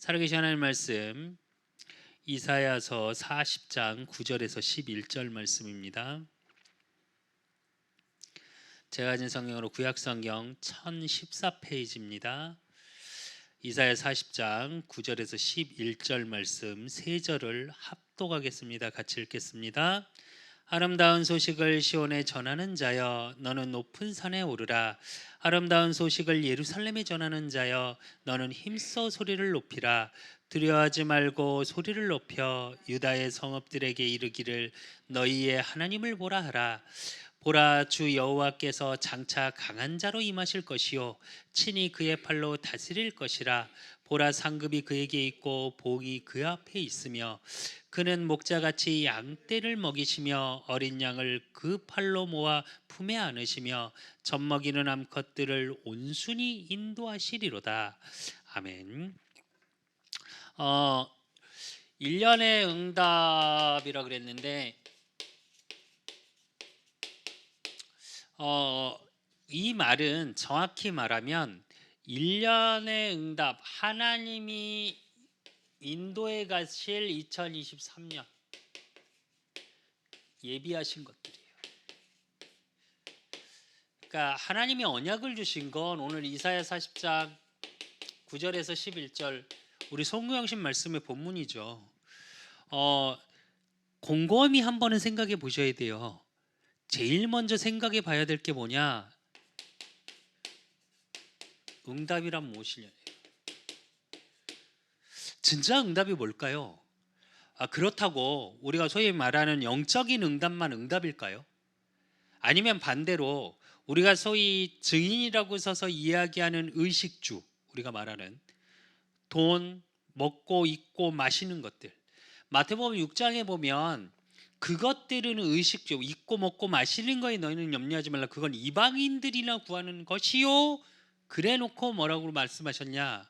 살아계신 하나님 말씀 이사야서 40장 9절에서 11절 말씀입니다. 제가 가진 성경으로 구약성경 1014페이지입니다. 이사야 40장 9절에서 11절 말씀 세 절을 합독하겠습니다. 같이 읽겠습니다. 아름다운 소식을 시온에 전하는 자여 너는 높은 산에 오르라. 아름다운 소식을 예루살렘에 전하는 자여 너는 힘써 소리를 높이라. 두려워하지 말고 소리를 높여 유다의 성읍들에게 이르기를 너희의 하나님을 보라 하라. 보라, 주 여호와께서 장차 강한 자로 임하실 것이요 친히 그의 팔로 다스릴 것이라. 보라, 상급이 그에게 있고 복이 그 앞에 있으며 그는 목자같이 양떼를 먹이시며 어린 양을 그 팔로 모아 품에 안으시며 젖먹이는 암컷들을 온순히 인도하시리로다. 아멘. 1년의 응답이라 그랬는데 이 말은 정확히 말하면 1년의 응답, 하나님이 인도에 가실 2023년 예비하신 것들이에요. 그러니까 하나님이 언약을 주신 건 오늘 이사야 40장 9절에서 11절 우리 송구영신 말씀의 본문이죠. 곰곰이 한 번은 생각해 보셔야 돼요. 제일 먼저 생각해 봐야 될 게 뭐냐? 응답이란 무엇이냐? 진짜 응답이 뭘까요? 그렇다고 우리가 소위 말하는 영적인 응답만 응답일까요? 아니면 반대로 우리가 소위 증인이라고 써서 이야기하는 의식주, 우리가 말하는 돈, 먹고 입고 마시는 것들, 마태복음 6장에 보면 그것들은 의식주, 입고 먹고 마시는 거에 너희는 염려하지 말라. 그건 이방인들이나 구하는 것이요. 그래놓고 뭐라고 말씀하셨냐?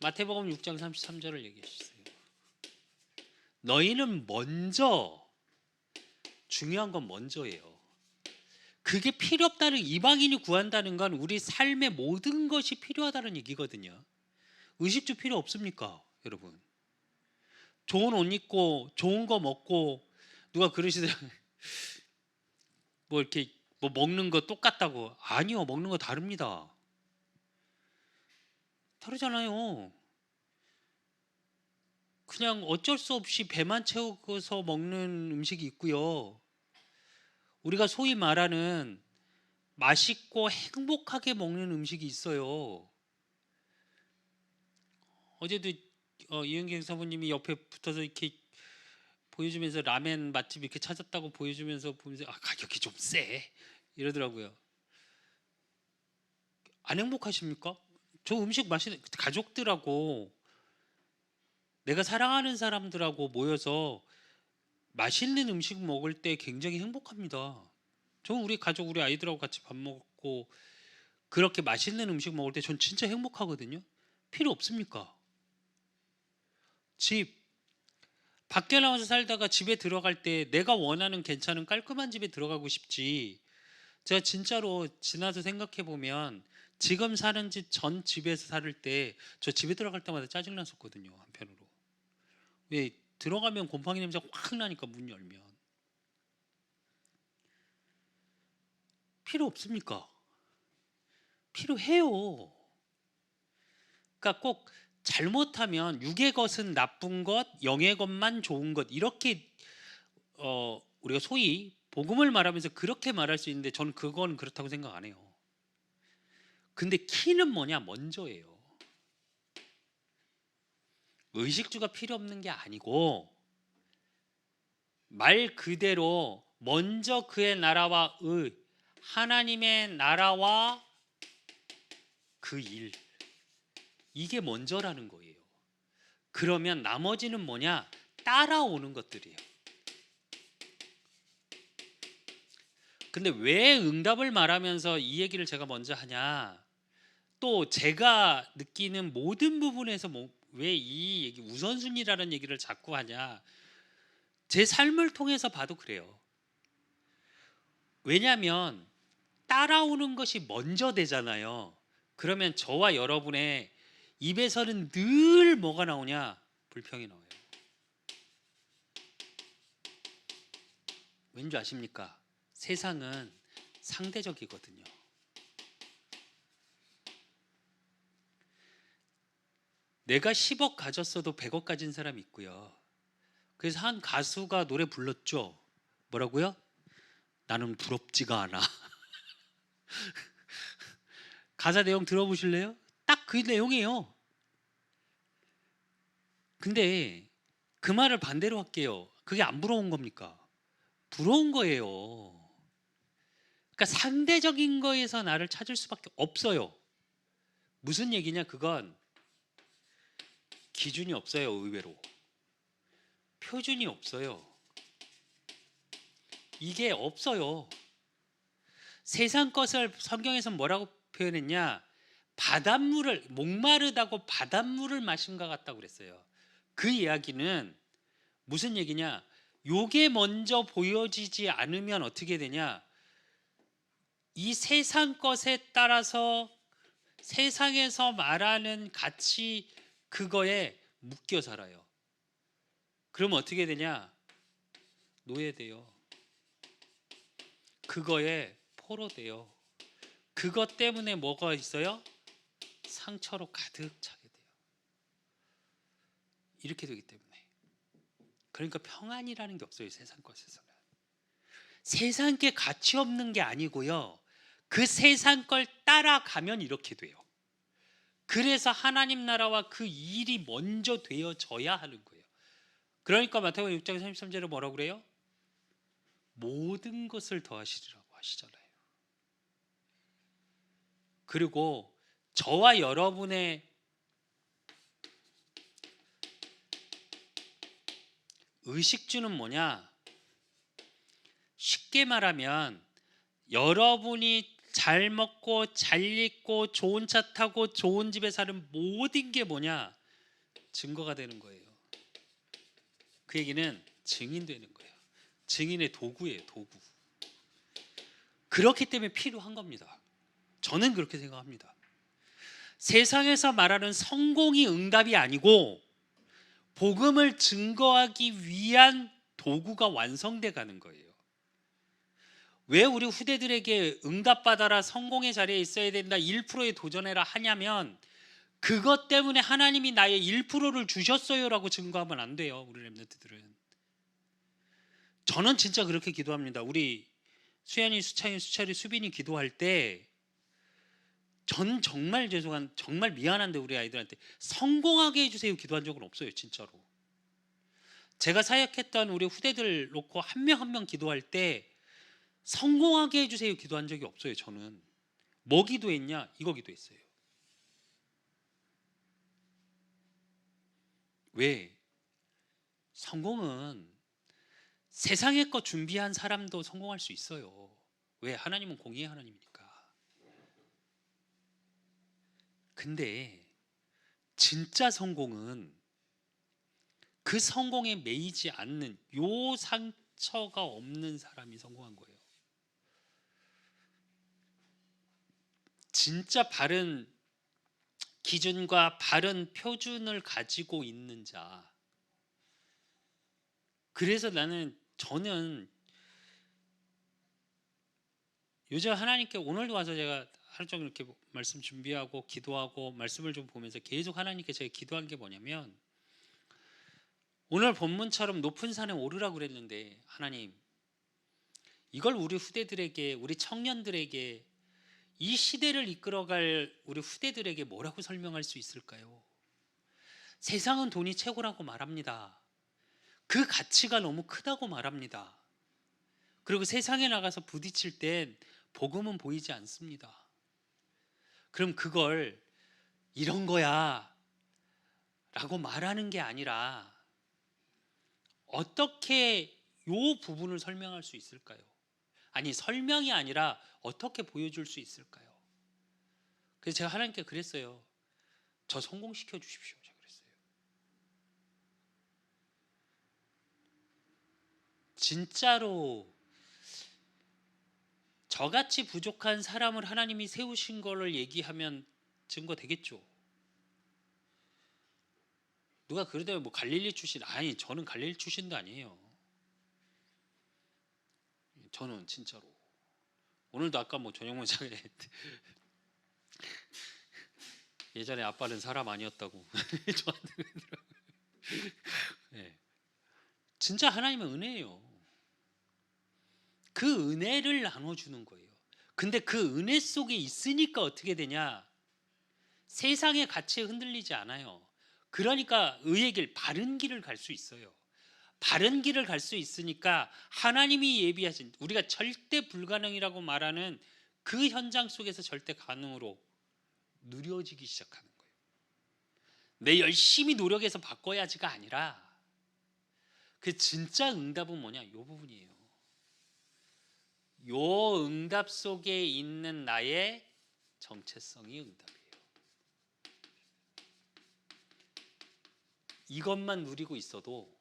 마태복음 6장 33절을 얘기하셨어요. 너희는 먼저, 중요한 건 먼저예요. 그게 필요 없다는, 이방인이 구한다는 건 우리 삶의 모든 것이 필요하다는 얘기거든요. 의식주 필요 없습니까, 여러분? 좋은 옷 입고 좋은 거 먹고, 누가 그러시더라고요. 뭐 이렇게 뭐 먹는 거 똑같다고. 아니요, 먹는 거 다릅니다. 다르잖아요. 그냥 어쩔 수 없이 배만 채우고서 먹는 음식이 있고요. 우리가 소위 말하는 맛있고 행복하게 먹는 음식이 있어요. 어제도 이은경 사모님이 옆에 붙어서 이렇게 보여주면서 라멘 맛집 이렇게 찾았다고 보여주면서 보면서 가격이 좀 세 이러더라고요. 안 행복하십니까? 저 음식 맛있는 가족들하고 내가 사랑하는 사람들하고 모여서 맛있는 음식 먹을 때 굉장히 행복합니다. 저 우리 가족, 우리 아이들하고 같이 밥 먹고 그렇게 맛있는 음식 먹을 때 전 진짜 행복하거든요. 필요 없습니까? 집 밖에 나와서 살다가 집에 들어갈 때 내가 원하는 괜찮은 깔끔한 집에 들어가고 싶지. 제가 진짜로 지나서 생각해 보면 지금 사는 집 전 집에서 살 때 저 집에 들어갈 때마다 짜증 났었거든요, 한편으로. 왜 들어가면 곰팡이 냄새 확 나니까 문 열면. 필요 없습니까? 필요해요. 그러니까 꼭 잘못하면 육의 것은 나쁜 것, 영의 것만 좋은 것, 이렇게 우리가 소위 복음을 말하면서 그렇게 말할 수 있는데 저는 그건 그렇다고 생각 안 해요. 근데 키는 뭐냐? 먼저예요. 의식주가 필요 없는 게 아니고 말 그대로 먼저 그의 나라와 하나님의 나라와 그 일, 이게 먼저라는 거예요. 그러면 나머지는 뭐냐? 따라오는 것들이에요. 근데 왜 응답을 말하면서 이 얘기를 제가 먼저 하냐? 또 제가 느끼는 모든 부분에서 왜 이 얘기 우선순위라는 얘기를 자꾸 하냐? 제 삶을 통해서 봐도 그래요. 왜냐하면 따라오는 것이 먼저 되잖아요. 그러면 저와 여러분의 입에서는 늘 뭐가 나오냐? 불평이 나와요. 왠지 아십니까? 세상은 상대적이거든요. 내가 10억 가졌어도 100억 가진 사람이 있고요. 그래서 한 가수가 노래 불렀죠. 뭐라고요? 나는 부럽지가 않아. 가사 내용 들어보실래요? 딱 그 내용이에요. 근데 그 말을 반대로 할게요. 그게 안 부러운 겁니까? 부러운 거예요. 그러니까 상대적인 거에서 나를 찾을 수밖에 없어요. 무슨 얘기냐? 그건 기준이 없어요. 의외로 표준이 없어요. 이게 없어요. 세상 것을 성경에서 뭐라고 표현했냐? 바닷물을, 목마르다고 바닷물을 마신 것 같다고 그랬어요. 그 이야기는 무슨 얘기냐? 요게 먼저 보여지지 않으면 어떻게 되냐? 이 세상 것에 따라서 세상에서 말하는 가치 그거에 묶여 살아요. 그럼 어떻게 되냐? 노예돼요. 그거에 포로돼요. 그것 때문에 뭐가 있어요? 상처로 가득 차게 돼요. 이렇게 되기 때문에. 그러니까 평안이라는 게 없어요. 세상 것에서는. 세상 게 가치 없는 게 아니고요. 그 세상 걸 따라가면 이렇게 돼요. 그래서 하나님 나라와 그 일이 먼저 되어져야 하는 거예요. 그러니까 마태복음 6장 33절에 뭐라고 그래요? 모든 것을 더하시리라고 하시잖아요. 그리고 저와 여러분의 의식주는 뭐냐? 쉽게 말하면 여러분이 잘 먹고 잘 입고 좋은 차 타고 좋은 집에 사는 모든 게 뭐냐? 증거가 되는 거예요. 그 얘기는 증인되는 거예요. 증인의 도구예요. 도구. 그렇기 때문에 필요한 겁니다. 저는 그렇게 생각합니다. 세상에서 말하는 성공이 응답이 아니고 복음을 증거하기 위한 도구가 완성돼 가는 거예요. 왜 우리 후대들에게 응답받아라, 성공의 자리에 있어야 된다, 1%에 도전해라 하냐면 그것 때문에 하나님이 나의 1%를 주셨어요라고 증거하면 안 돼요. 우리 렘넌트들은. 저는 진짜 그렇게 기도합니다. 우리 수연이, 수창이, 수철이, 수빈이 기도할 때 전 정말 정말 미안한데 우리 아이들한테 성공하게 해주세요 기도한 적은 없어요. 진짜로. 제가 사역했던 우리 후대들 놓고 한 명 한 명 기도할 때 성공하게 해주세요 기도한 적이 없어요. 저는 뭐 기도했냐? 이거 기도했어요. 왜? 성공은 세상의 것 준비한 사람도 성공할 수 있어요. 왜? 하나님은 공의의 하나님이니까. 근데 진짜 성공은 그 성공에 매이지 않는 요 상처가 없는 사람이 성공한 거예요. 진짜 바른 기준과 바른 표준을 가지고 있는 자. 그래서 저는 요즘 하나님께 오늘도 와서 제가 하루 종일 이렇게 말씀 준비하고 기도하고 말씀을 좀 보면서 계속 하나님께 제가 기도한 게 뭐냐면 오늘 본문처럼 높은 산에 오르라고 그랬는데 하나님 이걸 우리 후대들에게 우리 청년들에게 이 시대를 이끌어갈 우리 후대들에게 뭐라고 설명할 수 있을까요? 세상은 돈이 최고라고 말합니다. 그 가치가 너무 크다고 말합니다. 그리고 세상에 나가서 부딪힐 땐 복음은 보이지 않습니다. 그럼 그걸 이런 거야 라고 말하는 게 아니라 어떻게 요 부분을 설명할 수 있을까요? 아니 설명이 아니라 어떻게 보여줄 수 있을까요? 그래서 제가 하나님께 그랬어요. 저 성공시켜 주십시오. 제가 그랬어요. 진짜로 저같이 부족한 사람을 하나님이 세우신 거를 얘기하면 증거 되겠죠. 누가 그러대요. 뭐 갈릴리 출신. 아니, 저는 갈릴리 출신도 아니에요. 저는 진짜로 오늘도 아까 뭐 저녁 먹자에 예전에 아빠는 사람 아니었다고 저한테 그러더라고요. 네. 진짜 하나님의 은혜예요. 그 은혜를 나눠주는 거예요. 근데 그 은혜 속에 있으니까 어떻게 되냐? 세상의 가치에 흔들리지 않아요. 그러니까 의의 길, 바른 길을 갈 수 있어요. 바른 길을 갈 수 있으니까 하나님이 예비하신, 우리가 절대 불가능이라고 말하는 그 현장 속에서 절대 가능으로 누려지기 시작하는 거예요. 내 열심히 노력해서 바꿔야지가 아니라 그 진짜 응답은 뭐냐? 이 부분이에요. 요 응답 속에 있는 나의 정체성이 응답이에요. 이것만 누리고 있어도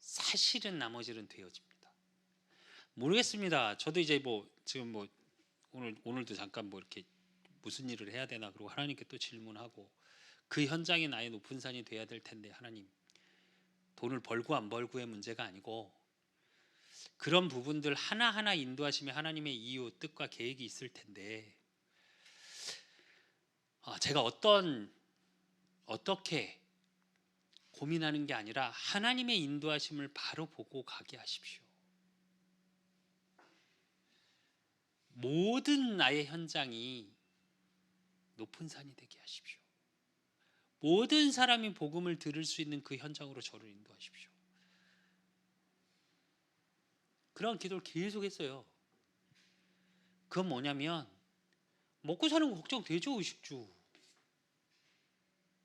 사실은 나머지는 되어집니다. 모르겠습니다. 저도 이제 뭐 지금 뭐 오늘도 잠깐 뭐 이렇게 무슨 일을 해야 되나 그러고 하나님께 또 질문하고 그 현장이 나의 높은 산이 돼야 될 텐데 하나님, 돈을 벌고 안 벌고의 문제가 아니고 그런 부분들 하나하나 인도하시면 하나님의 이유, 뜻과 계획이 있을 텐데 제가 어떻게 고민하는 게 아니라 하나님의 인도하심을 바로 보고 가게 하십시오. 모든 나의 현장이 높은 산이 되게 하십시오. 모든 사람이 복음을 들을 수 있는 그 현장으로 저를 인도하십시오. 그런 기도를 계속 했어요. 그건 뭐냐면 먹고 사는 거 걱정되죠. 의식주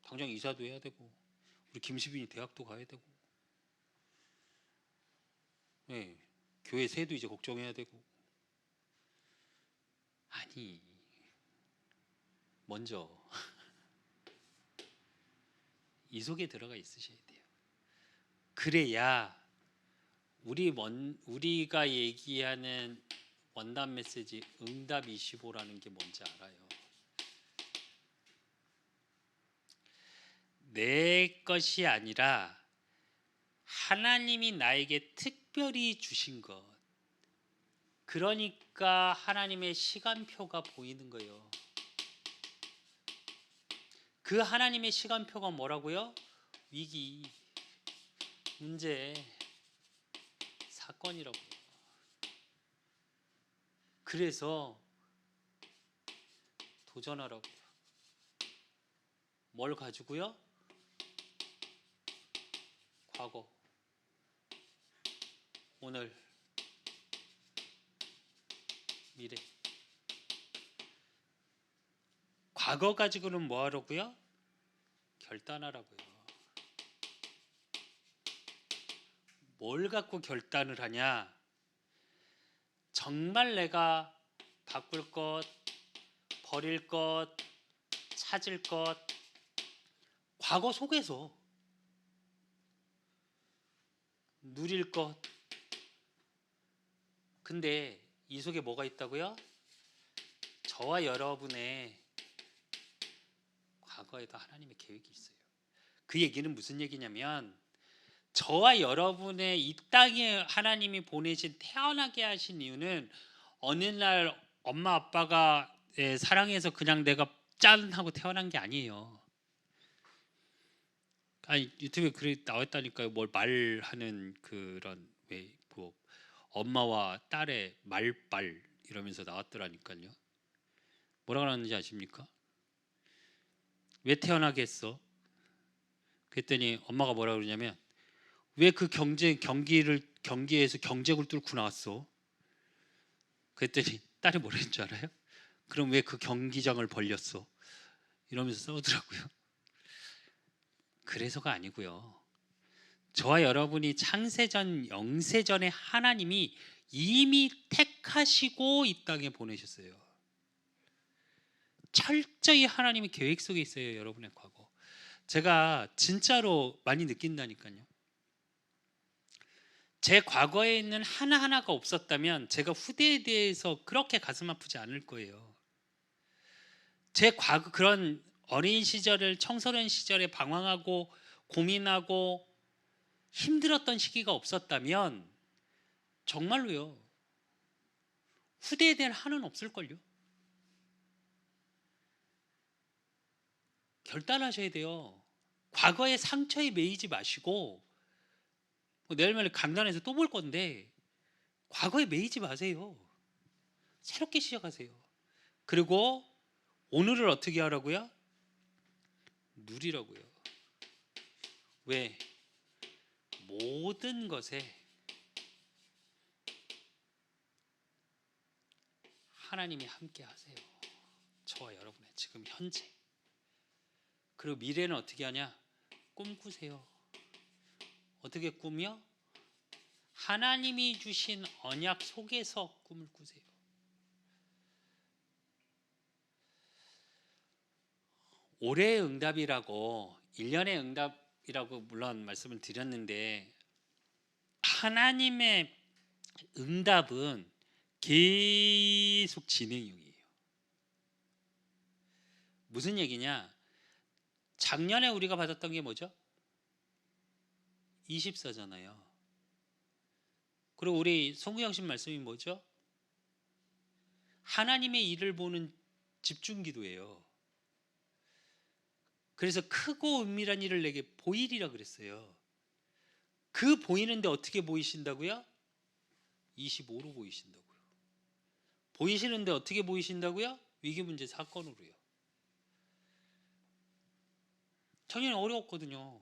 당장 이사도 해야 되고 우리 김수빈이 대학도 가야 되고 네, 교회 세도 이제 걱정해야 되고. 아니, 먼저 이 속에 들어가 있으셔야 돼요. 그래야 우리가 얘기하는 원단 메시지 응답 25라는 게 뭔지 알아요. 내 것이 아니라 하나님이 나에게 특별히 주신 것. 그러니까 하나님의 시간표가 보이는 거예요. 그 하나님의 시간표가 뭐라고요? 위기, 문제, 사건이라고요. 그래서 도전하라고요. 뭘 가지고요? 과거, 오늘, 미래. 과거 가지고는 뭐 하라고요? 결단하라고요. 뭘 갖고 결단을 하냐? 정말 내가 바꿀 것, 버릴 것, 찾을 것, 과거 속에서 누릴 것. 근데 이 속에 뭐가 있다고요? 저와 여러분의 과거에도 하나님의 계획이 있어요. 그 얘기는 무슨 얘기냐면 저와 여러분의 이 땅에 하나님이 보내신 태어나게 하신 이유는 어느 날 엄마 아빠가 사랑해서 그냥 내가 짠 하고 태어난 게 아니에요. 아니 유튜브에 글이 나왔다니까요. 뭘 말하는 그런 뭐 엄마와 딸의 말빨 이러면서 나왔더라니까요. 뭐라고 하는지 아십니까? 왜 태어나게 했어? 그랬더니 엄마가 뭐라고 그러냐면 왜 그 경기에서 경쟁을 뚫고 나왔어? 그랬더니 딸이 뭐라 했는 줄 알아요? 그럼 왜 그 경기장을 벌렸어? 이러면서 싸우더라고요. 그래서가 아니고요. 저와 여러분이 창세전 영세전에 하나님이 이미 택하시고 이 땅에 보내셨어요. 철저히 하나님의 계획 속에 있어요. 여러분의 과거. 제가 진짜로 많이 느낀다니까요. 제 과거에 있는 하나하나가 없었다면 제가 후대에 대해서 그렇게 가슴 아프지 않을 거예요. 제 과거 그런 어린 시절을 청소년 시절에 방황하고 고민하고 힘들었던 시기가 없었다면 정말로요, 후대에 대한 한은 없을걸요. 결단하셔야 돼요. 과거의 상처에 매이지 마시고, 내일 모레 강단에서 또 볼 건데 과거에 매이지 마세요. 새롭게 시작하세요. 그리고 오늘을 어떻게 하라고요? 누리라고요. 왜? 모든 것에 하나님이 함께 하세요. 저와 여러분의 지금 현재. 그리고 미래는 어떻게 하냐? 꿈꾸세요. 어떻게 꾸며? 하나님이 주신 언약 속에서 꿈을 꾸세요. 올해의 응답이라고, 1년의 응답이라고 물론 말씀을 드렸는데, 하나님의 응답은 계속 진행형이에요. 무슨 얘기냐? 작년에 우리가 받았던 게 뭐죠? 24잖아요. 그리고 우리 송구영신 말씀이 뭐죠? 하나님의 일을 보는 집중기도예요. 그래서 크고 은밀한 일을 내게 보이리라 그랬어요. 그 보이는데 어떻게 보이신다고요? 25로 보이신다고요. 보이시는데 어떻게 보이신다고요? 위기문제 사건으로요. 작년에 어려웠거든요.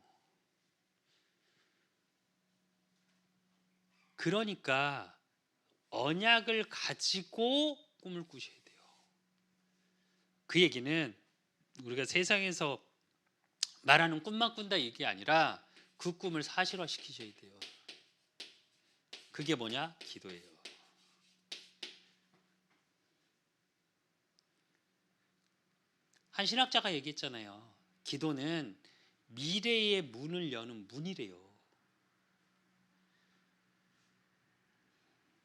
그러니까 언약을 가지고 꿈을 꾸셔야 돼요. 그 얘기는 우리가 세상에서 말하는 꿈만 꾼다 이게 아니라 그 꿈을 사실화 시키셔야 돼요. 그게 뭐냐? 기도예요. 한 신학자가 얘기했잖아요. 기도는 미래의 문을 여는 문이래요.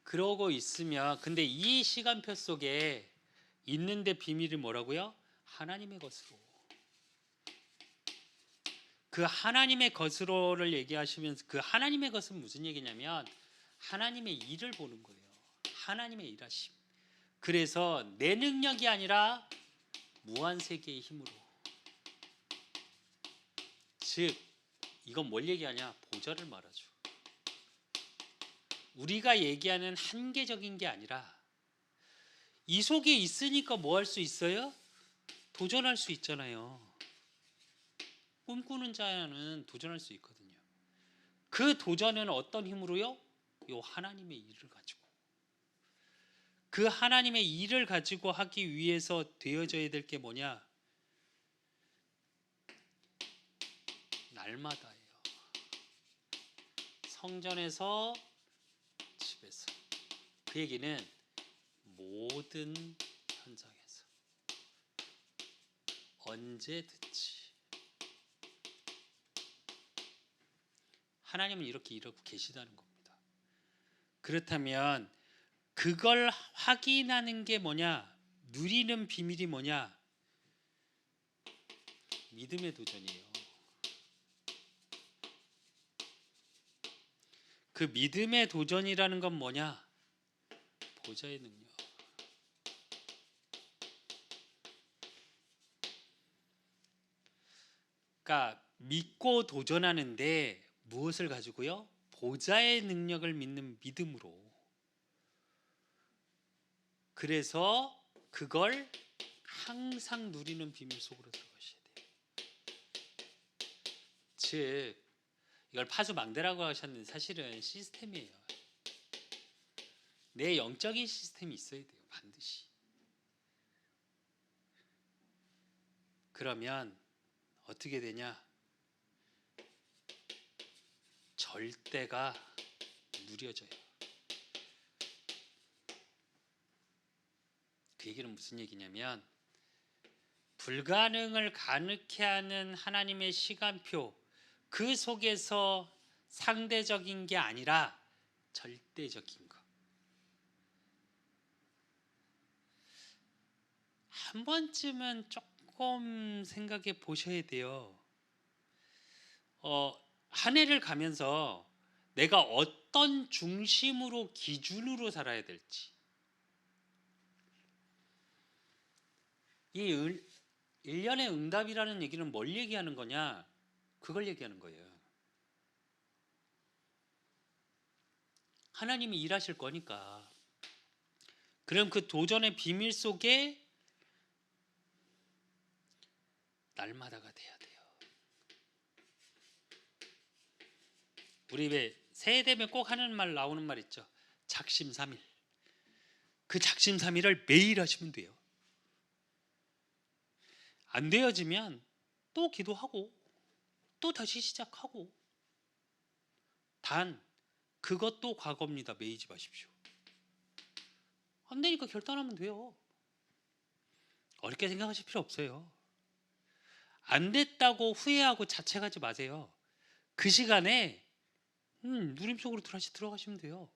그러고 있으면, 근데 이 시간표 속에 있는데 비밀이 뭐라고요? 하나님의 것으로. 그 하나님의 것으로를 얘기하시면서, 그 하나님의 것은 무슨 얘기냐면 하나님의 일을 보는 거예요. 하나님의 일하심. 그래서 내 능력이 아니라 무한 세계의 힘으로. 즉 이건 뭘 얘기하냐? 보좌를 말하죠. 우리가 얘기하는 한계적인 게 아니라 이 속에 있으니까 뭐 할 수 있어요? 도전할 수 있잖아요. 꿈꾸는 자는 도전할 수 있거든요. 그 도전은 어떤 힘으로요? 요 하나님의 일을 가지고. 그 하나님의 일을 가지고 하기 위해서 되어져야 될 게 뭐냐? 날마다예요. 성전에서 집에서. 그 얘기는 모든 현장에서 언제든지 하나님은 이렇게 일하고 계시다는 겁니다. 그렇다면 그걸 확인하는 게 뭐냐? 누리는 비밀이 뭐냐? 믿음의 도전이에요. 그 믿음의 도전이라는 건 뭐냐? 보좌의 능력. 그러니까 믿고 도전하는데 무엇을 가지고요? 보좌의 능력을 믿는 믿음으로. 그래서 그걸 항상 누리는 비밀 속으로 들어가셔야 돼요. 즉 이걸 파수망대라고 하셨는데 사실은 시스템이에요. 내 영적인 시스템이 있어야 돼요. 반드시. 그러면 어떻게 되냐? 절대가 누려져요. 그 얘기는 무슨 얘기냐면 불가능을 가능케 하는 하나님의 시간표, 그 속에서 상대적인 게 아니라 절대적인 것. 한 번쯤은 조금 조금 생각해 보셔야 돼요. 한 해를 가면서 내가 어떤 중심으로 기준으로 살아야 될지. 이 1년의 응답이라는 얘기는 뭘 얘기하는 거냐? 그걸 얘기하는 거예요. 하나님이 일하실 거니까. 그럼 그 도전의 비밀 속에 날마다가 돼야 돼요. 우리 왜 새해 되면 꼭 하는 말 나오는 말 있죠. 작심삼일. 그 작심삼일을 매일 하시면 돼요. 안 되어지면 또 기도하고 또 다시 시작하고. 단 그것도 과거입니다. 매이지 마십시오. 안 되니까 결단하면 돼요. 어렵게 생각하실 필요 없어요. 안 됐다고 후회하고 자책하지 마세요. 그 시간에 누림 속으로 다시 들어가시면 돼요.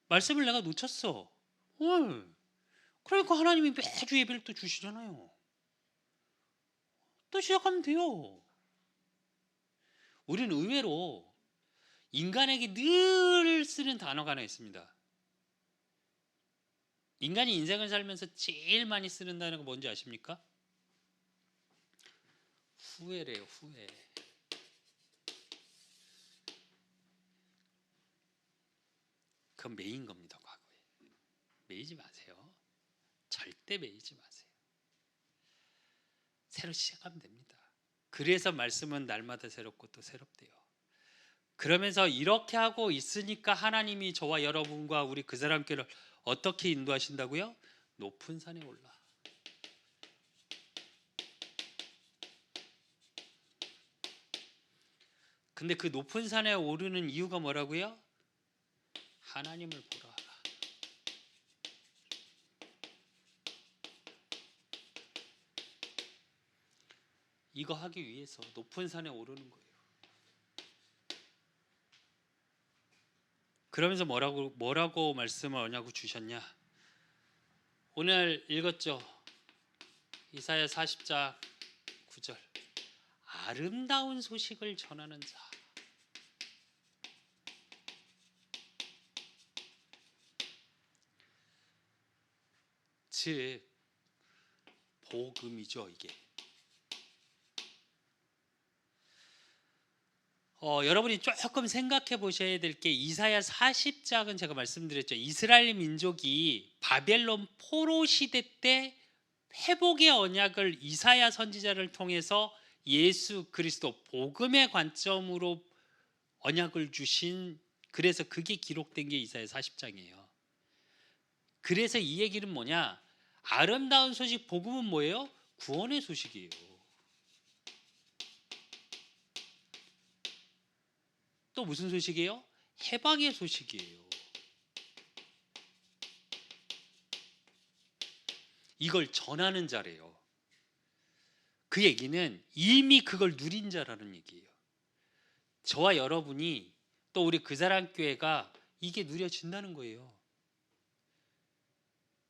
말씀을 내가 놓쳤어. 그러니까 하나님이 매주 예배를 또 주시잖아요. 또 시작하면 돼요. 우리는 의외로 인간에게 늘 쓰는 단어가 하나 있습니다. 인간이 인생을 살면서 제일 많이 쓰는 단어가 뭔지 아십니까? 후회래요. 후회. 그건 매인 겁니다. 과거에. 매이지 마세요. 절대 매이지 마세요. 새로 시작하면 됩니다. 그래서 말씀은 날마다 새롭고 또 새롭대요. 그러면서 이렇게 하고 있으니까 하나님이 저와 여러분과 우리 그 사람 교회를 어떻게 인도하신다고요? 높은 산에 올라. 근데 그 높은 산에 오르는 이유가 뭐라고요? 하나님을 보러 하라. 이거 하기 위해서 높은 산에 오르는 거예요. 그러면서 뭐라고 말씀을 언약을 주셨냐? 오늘 읽었죠. 이사야 40장 9절. 아름다운 소식을 전하는 자. 즉 복음이죠, 이게. 여러분이 조금 생각해 보셔야 될 게 이사야 40장은 제가 말씀드렸죠. 이스라엘 민족이 바벨론 포로 시대 때 회복의 언약을 이사야 선지자를 통해서 예수 그리스도 복음의 관점으로 언약을 주신, 그래서 그게 기록된 게 이사야 40장이에요. 그래서 이 얘기는 뭐냐? 아름다운 소식 복음은 뭐예요? 구원의 소식이에요. 또 무슨 소식이에요? 해방의 소식이에요. 이걸 전하는 자래요. 그 얘기는 이미 그걸 누린 자라는 얘기예요. 저와 여러분이 또 우리 그 사람 교회가 이게 누려진다는 거예요.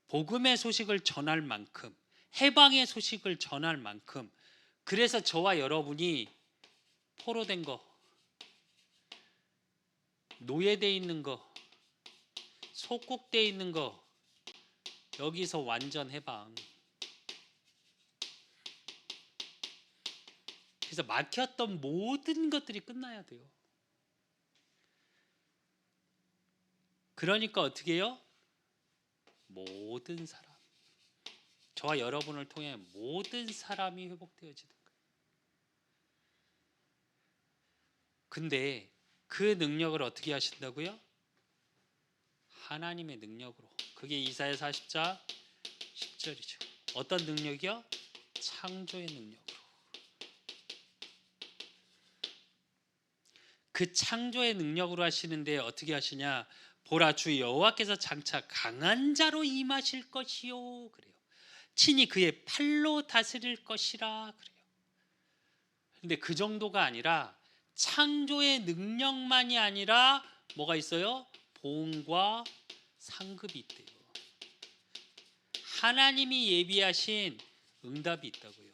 복음의 소식을 전할 만큼, 해방의 소식을 전할 만큼. 그래서 저와 여러분이 포로된 거, 노예돼 있는 거, 속국돼 있는 거, 여기서 완전 해방. 그래서 막혔던 모든 것들이 끝나야 돼요. 그러니까 어떻게 해요? 모든 사람, 저와 여러분을 통해 모든 사람이 회복되어지는 거예요. 근데 그 능력을 어떻게 하신다고요? 하나님의 능력으로. 그게 이사야 40장 10절이죠. 어떤 능력이요? 창조의 능력으로. 그 창조의 능력으로 하시는데 어떻게 하시냐? 보라, 주 여호와께서 장차 강한 자로 임하실 것이요. 그래요. 친히 그의 팔로 다스릴 것이라. 그래요. 근데 그 정도가 아니라 창조의 능력만이 아니라 뭐가 있어요? 보응과 상급이 있대요. 하나님이 예비하신 응답이 있다고요.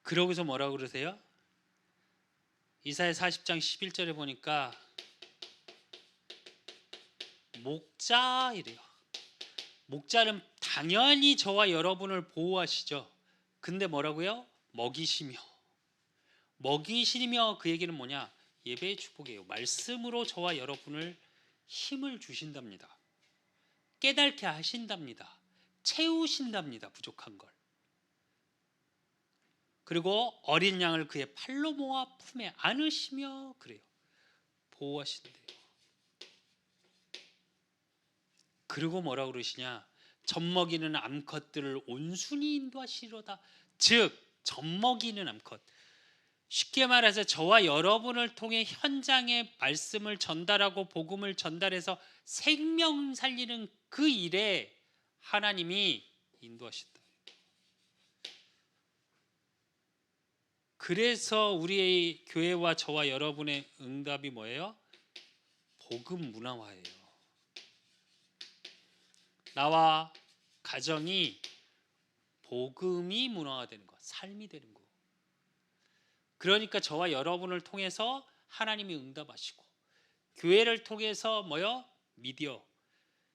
그러고서 뭐라고 그러세요? 이사야 40장 11절에 보니까 목자 이래요. 목자는 당연히 저와 여러분을 보호하시죠. 근데 뭐라고요? 먹이시며 그 얘기는 뭐냐? 예배의 축복이에요. 말씀으로 저와 여러분을 힘을 주신답니다. 깨닫게 하신답니다. 채우신답니다. 부족한 걸. 그리고 어린 양을 그의 팔로 모아 품에 안으시며 그래요. 보호하신대요. 그리고 뭐라고 그러시냐? 젖먹이는 암컷들을 온순히 인도하시로다. 즉 젖먹이는 암컷. 쉽게 말해서 저와 여러분을 통해 현장에 말씀을 전달하고 복음을 전달해서 생명 살리는 그 일에 하나님이 인도하신다. 그래서 우리의 교회와 저와 여러분의 응답이 뭐예요? 복음 문화화예요. 나와 가정이 복음이 문화화되는 것, 삶이 되는 것. 그러니까 저와 여러분을 통해서 하나님이 응답하시고 교회를 통해서 뭐요? 미디어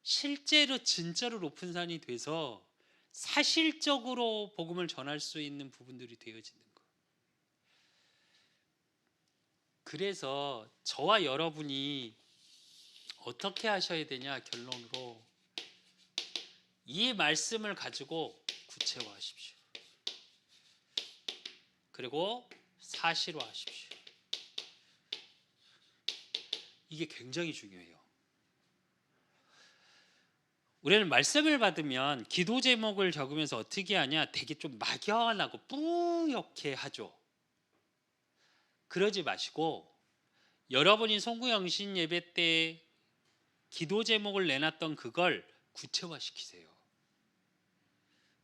실제로 진짜로 높은 산이 돼서 사실적으로 복음을 전할 수 있는 부분들이 되어지는 것. 그래서 저와 여러분이 어떻게 하셔야 되냐? 결론으로 이 말씀을 가지고 구체화하십시오. 그리고 사실화하십시오. 이게 굉장히 중요해요. 우리는 말씀을 받으면 기도 제목을 적으면서 어떻게 하냐? 되게 좀 막연하고 뿌옇게 하죠. 그러지 마시고 여러분이 송구영신 예배 때 기도 제목을 내놨던 그걸 구체화시키세요.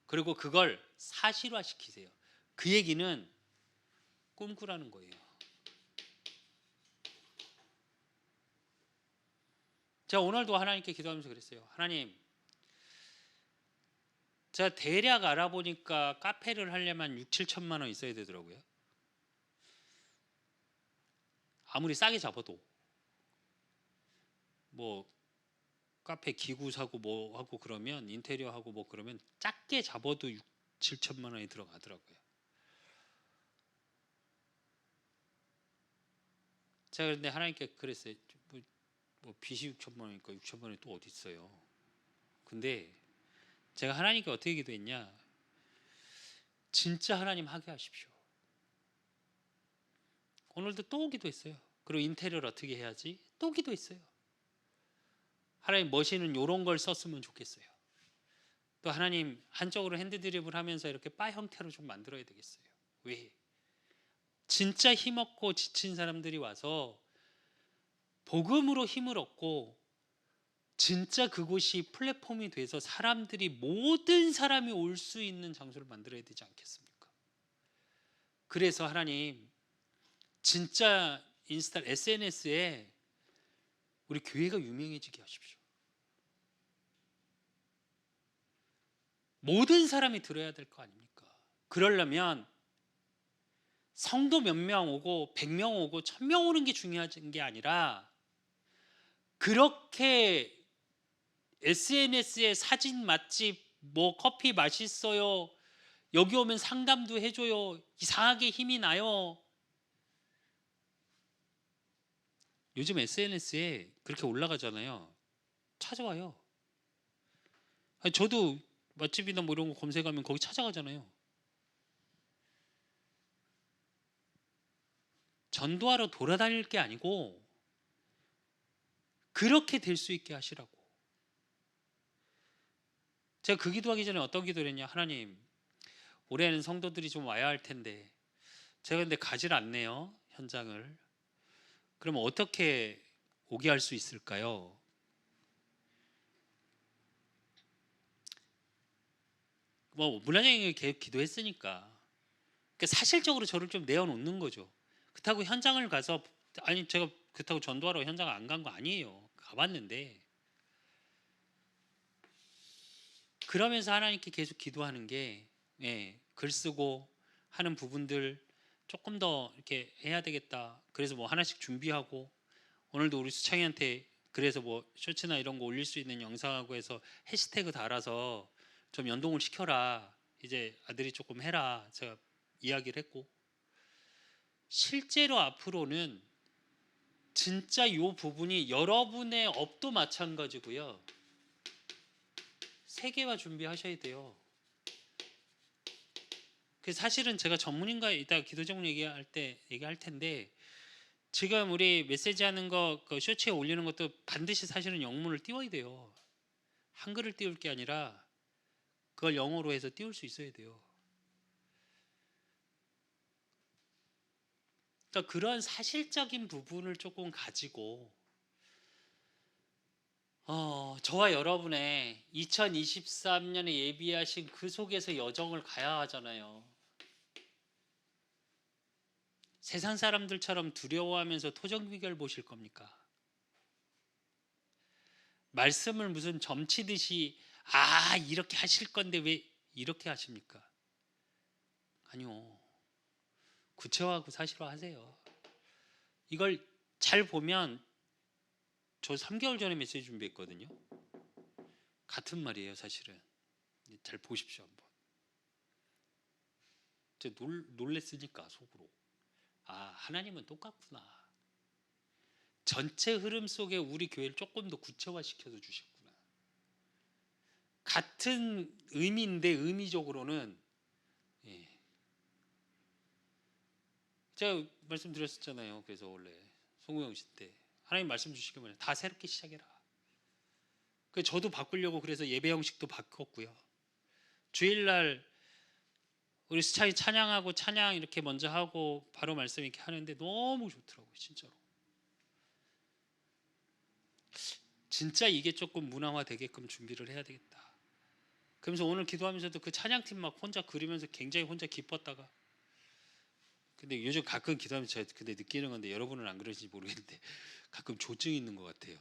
그리고 그걸 사실화시키세요. 그 얘기는 꿈꾸라는 거예요. 제가 오늘도 하나님께 기도하면서 그랬어요. 하나님, 제가 대략 알아보니까 카페를 하려면 6, 7천만 원 있어야 되더라고요. 아무리 싸게 잡아도 뭐 카페 기구 사고 뭐 하고 그러면 인테리어 하고 뭐 그러면 작게 잡아도 6, 7천만 원이 들어가더라고요. 제가 그런데 하나님께 그랬어요. 뭐 빚이 6천만 원이니까 6천만 원이 또 어디 있어요. 근데 제가 하나님께 어떻게 기도했냐? 진짜 하나님 하게 하십시오. 오늘도 또 기도했어요. 그리고 인테리어를 어떻게 해야지? 또 기도했어요. 하나님 머신은 이런 걸 썼으면 좋겠어요. 또 하나님 한쪽으로 핸드드립을 하면서 이렇게 바 형태로 좀 만들어야 되겠어요. 왜? 진짜 힘없고 지친 사람들이 와서 복음으로 힘을 얻고 진짜 그곳이 플랫폼이 돼서 사람들이 모든 사람이 올 수 있는 장소를 만들어야 되지 않겠습니까? 그래서 하나님 진짜 인스타 SNS에 우리 교회가 유명해지게 하십시오. 모든 사람이 들어야 될 거 아닙니까? 그러려면 성도 몇 명 오고 100명 오고 1000명 오는 게 중요한 게 아니라 그렇게 SNS에 사진 맛집 뭐 커피 맛있어요. 여기 오면 상담도 해줘요. 이상하게 힘이 나요. 요즘 SNS에 그렇게 올라가잖아요. 찾아와요. 아니, 저도 맛집이나 뭐 이런 거 검색하면 거기 찾아가잖아요. 전도하러 돌아다닐 게 아니고 그렇게 될 수 있게 하시라고. 제가 그 기도하기 전에 어떤 기도를 했냐? 하나님, 올해는 성도들이 좀 와야 할 텐데 제가 근데 가질 않네요, 현장을. 그러면 어떻게 오게 할 수 있을까요? 뭐 문화적인 기도했으니까 그러니까 사실적으로 저를 좀 내어놓는 거죠. 그렇다고 현장을 가서 아니 제가 그렇다고 전도하러 현장 안 간 거 아니에요. 가봤는데 그러면서 하나님께 계속 기도하는 게 글 쓰고 하는 부분들 조금 더 이렇게 해야 되겠다. 그래서 뭐 하나씩 준비하고 오늘도 우리 수창이한테 그래서 뭐 쇼츠나 이런 거 올릴 수 있는 영상하고 해서 해시태그 달아서 좀 연동을 시켜라. 이제 아들이 조금 해라. 제가 이야기를 했고 실제로 앞으로는 진짜 이 부분이 여러분의 업도 마찬가지고요. 세계화 준비하셔야 돼요. 그 사실은 제가 전문인가 이따 기도 제목 얘기할 때 얘기할 텐데 지금 우리 메시지 하는 거 그 쇼츠에 올리는 것도 반드시 사실은 영문을 띄워야 돼요. 한글을 띄울 게 아니라 그걸 영어로 해서 띄울 수 있어야 돼요. 그러니까 그런 사실적인 부분을 조금 가지고 저와 여러분의 2023년에 예비하신 그 속에서 여정을 가야 하잖아요. 세상 사람들처럼 두려워하면서 토정 비결 보실 겁니까? 말씀을 무슨 점치듯이 이렇게 하실 건데 왜 이렇게 하십니까? 아니요. 구체화하고 사실화 하세요. 이걸 잘 보면 저 3개월 전에 메시지 준비했거든요. 같은 말이에요, 사실은. 잘 보십시오, 한번. 제가 놀랬으니까 속으로. 하나님은 똑같구나. 전체 흐름 속에 우리 교회를 조금 더 구체화시켜서 주셨구나. 같은 의미인데 의미적으로는 제가 말씀드렸었잖아요. 그래서 원래 송우영 씨 때 하나님 말씀 주시기만 다 새롭게 시작해라. 저도 바꾸려고 그래서 예배 형식도 바꿨고요. 주일날 우리 수차이 찬양하고 찬양 이렇게 먼저 하고 바로 말씀 이렇게 하는데 너무 좋더라고요. 진짜로. 진짜 이게 조금 문화화 되게끔 준비를 해야 되겠다. 그러면서 오늘 기도하면서도 그 찬양팀 막 혼자 그리면서 굉장히 혼자 기뻤다가 근데 요즘 가끔 기도하면서 제가 근데 느끼는 건데 여러분은 안 그러신지 모르겠는데 가끔 조증이 있는 것 같아요.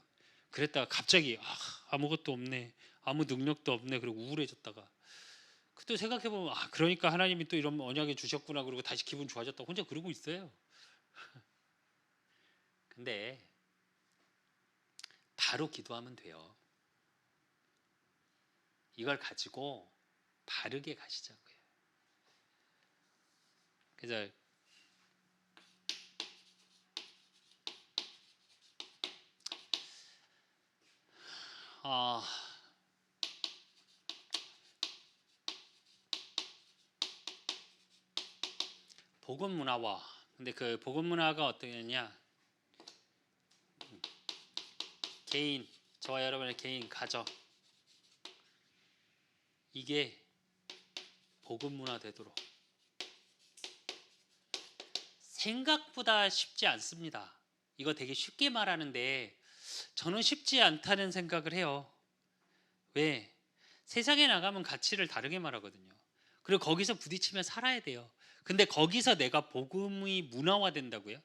그랬다가 갑자기 아무것도 없네, 아무 능력도 없네, 그리고 우울해졌다가 그때 생각해보면 그러니까 하나님이 또 이런 언약을 주셨구나 그러고 다시 기분 좋아졌다고 혼자 그러고 있어요. 근데 바로 기도하면 돼요. 이걸 가지고 바르게 가시자고요. 그래서 복음 문화화. 근데 그 복음 문화가 어떠냐? 개인, 저와 여러분의 개인 가정 이게 복음 문화 되도록 생각보다 쉽지 않습니다. 이거 되게 쉽게 말하는데 저는 쉽지 않다는 생각을 해요. 왜? 세상에 나가면 가치를 다르게 말하거든요. 그리고 거기서 부딪히면 살아야 돼요. 근데 거기서 내가 복음이 문화화된다고요?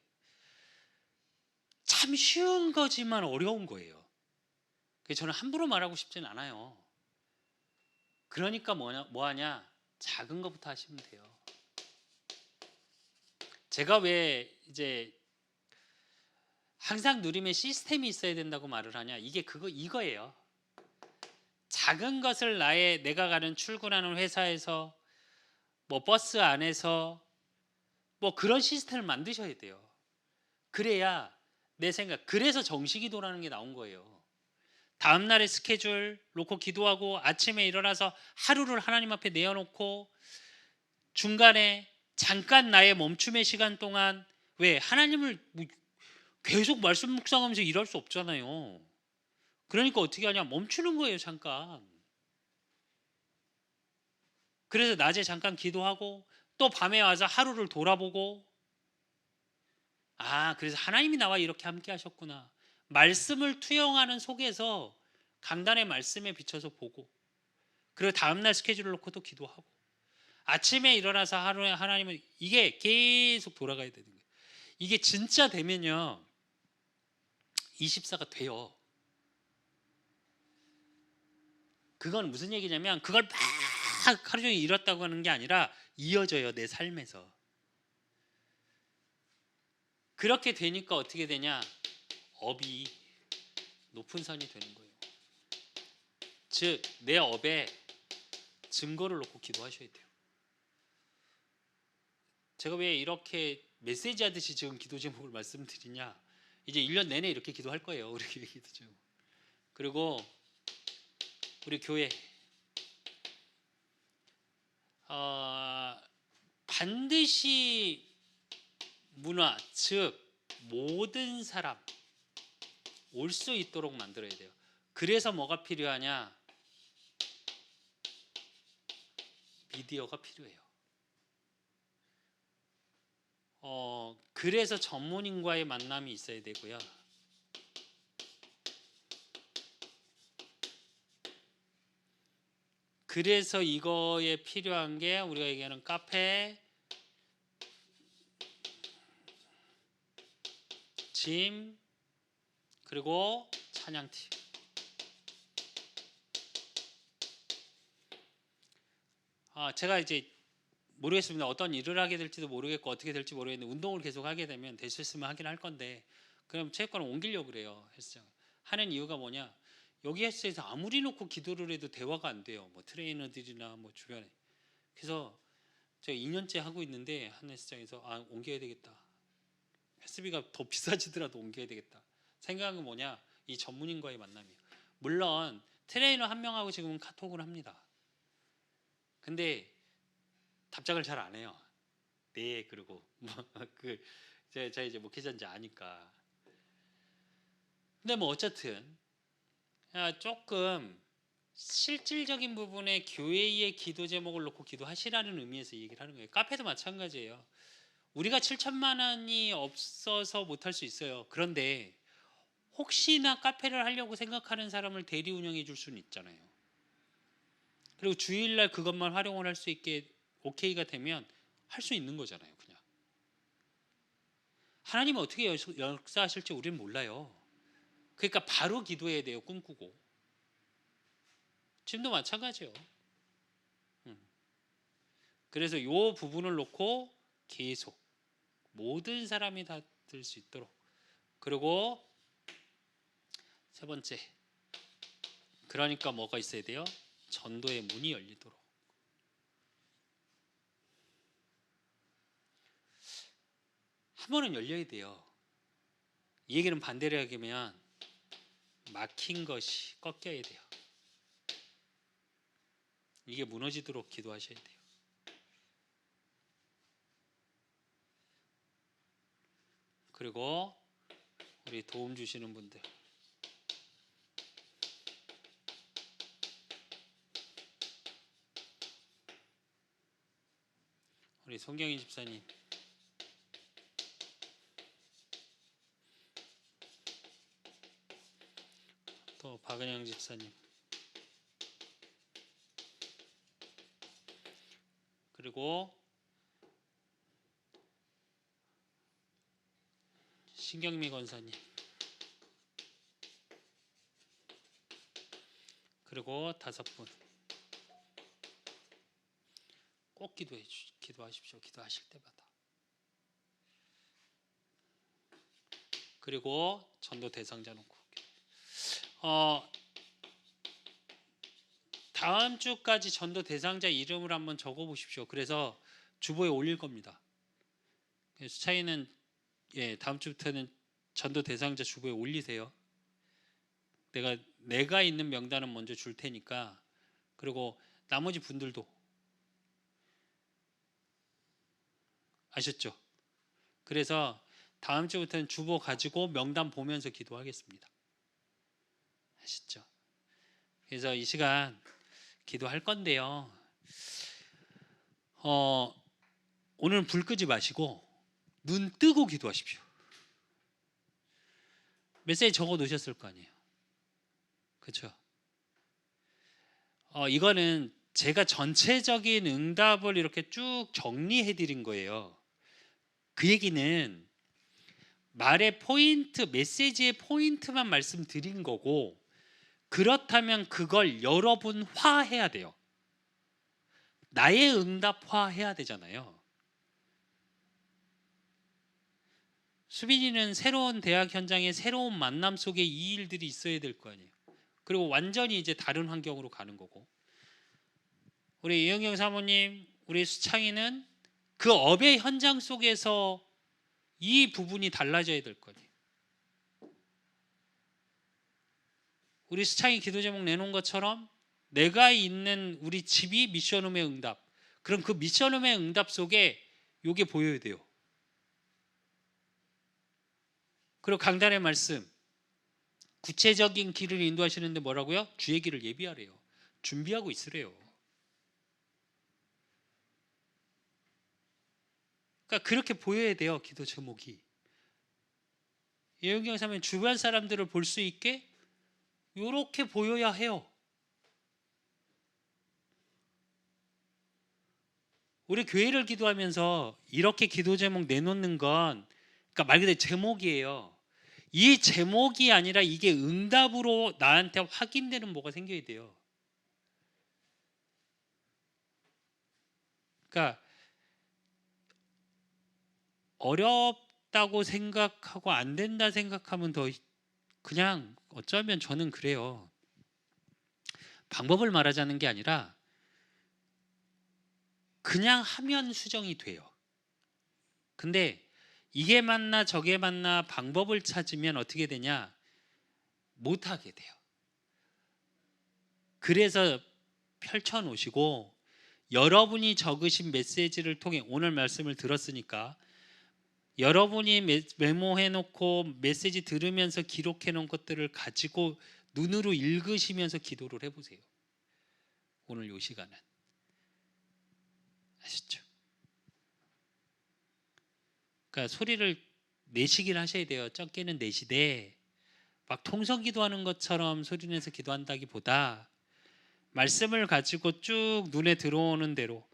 참 쉬운 거지만 어려운 거예요. 저는 함부로 말하고 싶진 않아요. 그러니까 뭐하냐? 작은 것부터 하시면 돼요. 제가 왜 이제 항상 누리면 시스템이 있어야 된다고 말을 하냐? 이거예요. 작은 것을 내가 가는 출근하는 회사에서 뭐 버스 안에서 뭐 그런 시스템을 만드셔야 돼요. 그래야 내 생각, 그래서 정식기도라는 게 나온 거예요. 다음날의 스케줄 놓고 기도하고 아침에 일어나서 하루를 하나님 앞에 내어놓고 중간에 잠깐 나의 멈춤의 시간 동안 왜 하나님을 계속 말씀 묵상하면서 일할 수 없잖아요. 그러니까 어떻게 하냐? 멈추는 거예요, 잠깐. 그래서 낮에 잠깐 기도하고 또 밤에 와서 하루를 돌아보고 그래서 하나님이 나와 이렇게 함께 하셨구나. 말씀을 투영하는 속에서 강단의 말씀에 비춰서 보고 그리고 다음날 스케줄을 놓고 또 기도하고 아침에 일어나서 하루에 하나님은 이게 계속 돌아가야 되는 거예요. 이게 진짜 되면요 24가 돼요. 그건 무슨 얘기냐면 그걸 막 하루 종일 이뤘다고 하는 게 아니라 이어져요, 내 삶에서. 그렇게 되니까 어떻게 되냐, 업이 높은 산이 되는 거예요. 즉 내 업에 증거를 놓고 기도하셔야 돼요. 제가 왜 이렇게 메시지 하듯이 지금 기도 제목을 말씀드리냐, 이제 1년 내내 이렇게 기도할 거예요, 우리 교회 기도 제목. 그리고 우리 교회 반드시 문화, 즉 모든 사람 올 수 있도록 만들어야 돼요. 그래서 뭐가 필요하냐, 미디어가 필요해요. 그래서 전문인과의 만남이 있어야 되고요. 그래서 이거에 필요한 게 우리가 얘기하는 카페, 짐, 그리고 찬양팀. 제가 이제 모르겠습니다. 어떤 일을 하게 될지도 모르겠고 어떻게 될지 모르겠는데 운동을 계속 하게 되면 될 수 있으면 하긴 할 건데, 그럼 체육관을 옮기려고 그래요, 헬스장. 하는 이유가 뭐냐, 여기 헬스에서 아무리 놓고 기도를 해도 대화가 안 돼요. 뭐 트레이너들이나 뭐 주변에. 그래서 제가 2년째 하고 있는데 한 헬스장에서 옮겨야 되겠다. 헬스비가 더 비싸지더라도 옮겨야 되겠다. 생각한 건 뭐냐, 이 전문인과의 만남이에요. 물론 트레이너 한 명하고 지금은 카톡을 합니다. 근데 답장을 잘 안 해요. 네, 그리고 제가 이제 목회자인지 아니까. 근데 뭐 어쨌든 조금 실질적인 부분에 교회의 기도 제목을 놓고 기도하시라는 의미에서 얘기를 하는 거예요. 카페도 마찬가지예요. 우리가 7천만 원이 없어서 못할 수 있어요. 그런데 혹시나 카페를 하려고 생각하는 사람을 대리 운영해 줄 수는 있잖아요. 그리고 주일날 그것만 활용을 할 수 있게 오케이가 되면 할 수 있는 거잖아요. 그냥 하나님은 어떻게 역사하실지 우리는 몰라요. 그러니까 바로 기도해야 돼요. 꿈꾸고. 지금도 마찬가지예요. 그래서 이 부분을 놓고 계속 모든 사람이 다 들 수 있도록. 그리고 세 번째, 그러니까 뭐가 있어야 돼요? 전도의 문이 열리도록. 한 번은 열려야 돼요. 이 얘기는 반대로 하면 막힌 것이 꺾여야 돼요. 이게 무너지도록 기도하셔야 돼요. 그리고 우리 도움 주시는 분들, 우리 송경희 집사님, 또 박은영 집사님, 그리고 신경미 권사님, 그리고 5분 꼭 기도하십시오. 기도하실 때마다. 그리고 전도 대상자 놓고. 다음 주까지 전도 대상자 이름을 한번 적어 보십시오. 그래서 주보에 올릴 겁니다. 수차이는 다음 주부터는 전도 대상자 주보에 올리세요. 내가 있는 명단은 먼저 줄 테니까. 그리고 나머지 분들도 아셨죠? 그래서 다음 주부터는 주보 가지고 명단 보면서 기도하겠습니다. 아셨죠? 그래서 이 시간 기도할 건데요. 오늘 불 끄지 마시고 눈 뜨고 기도하십시오. 메시지 적어 놓으셨을 거 아니에요. 그렇죠? 이거는 제가 전체적인 응답을 이렇게 쭉 정리해 드린 거예요. 그 얘기는 말의 포인트, 메시지의 포인트만 말씀드린 거고, 그렇다면 그걸 여러분화해야 돼요. 나의 응답화해야 되잖아요. 수빈이는 새로운 대학 현장에 새로운 만남 속에 이 일들이 있어야 될 거 아니에요. 그리고 완전히 이제 다른 환경으로 가는 거고, 우리 이영경 사모님, 우리 수창이는 그 업의 현장 속에서 이 부분이 달라져야 될 거예요. 우리 수창이 기도 제목 내놓은 것처럼 내가 있는 우리 집이 미션홈의 응답, 그럼 그 미션홈의 응답 속에 이게 보여야 돼요. 그리고 강단의 말씀, 구체적인 길을 인도하시는데 뭐라고요? 주의 길을 예비하래요. 준비하고 있으래요. 그러니까 그렇게 보여야 돼요. 기도 제목이. 예언경 사면 주변 사람들을 볼 수 있게 이렇게 보여야 해요. 우리 교회를 기도하면서 이렇게 기도 제목 내놓는 건, 그러니까 말 그대로 제목이에요. 이 제목이 아니라 이게 응답으로 나한테 확인되는 뭐가 생겨야 돼요. 그러니까 어렵다고 생각하고 안 된다 생각하면 더, 그냥 어쩌면 저는 그래요. 방법을 말하자는 게 아니라 그냥 하면 수정이 돼요. 근데 이게 맞나 저게 맞나 방법을 찾으면 어떻게 되냐? 못하게 돼요. 그래서 펼쳐놓으시고 여러분이 적으신 메시지를 통해 오늘 말씀을 들었으니까 여러분이 메모해놓고 메시지 들으면서 기록해놓은 것들을 가지고 눈으로 읽으시면서 기도를 해보세요. 오늘 이 시간은. 아시죠? 그러니까 소리를 내시긴 하셔야 돼요. 적게는 내시되 막 통성 기도하는 것처럼 소리내서 기도한다기보다 말씀을 가지고 쭉 눈에 들어오는 대로,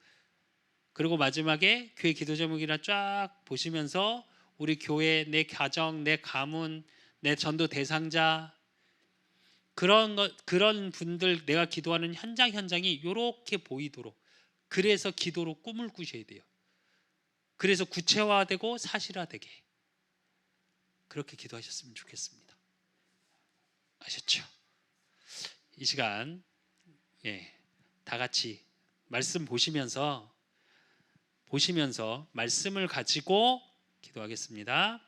그리고 마지막에 교회 기도 제목이나 쫙 보시면서 우리 교회, 내 가정, 내 가문, 내 전도 대상자, 그런 분들, 내가 기도하는 현장이 이렇게 보이도록, 그래서 기도로 꿈을 꾸셔야 돼요. 그래서 구체화되고 사실화되게 그렇게 기도하셨으면 좋겠습니다. 아셨죠? 이 시간 다 같이 말씀 보시면서 말씀을 가지고 기도하겠습니다.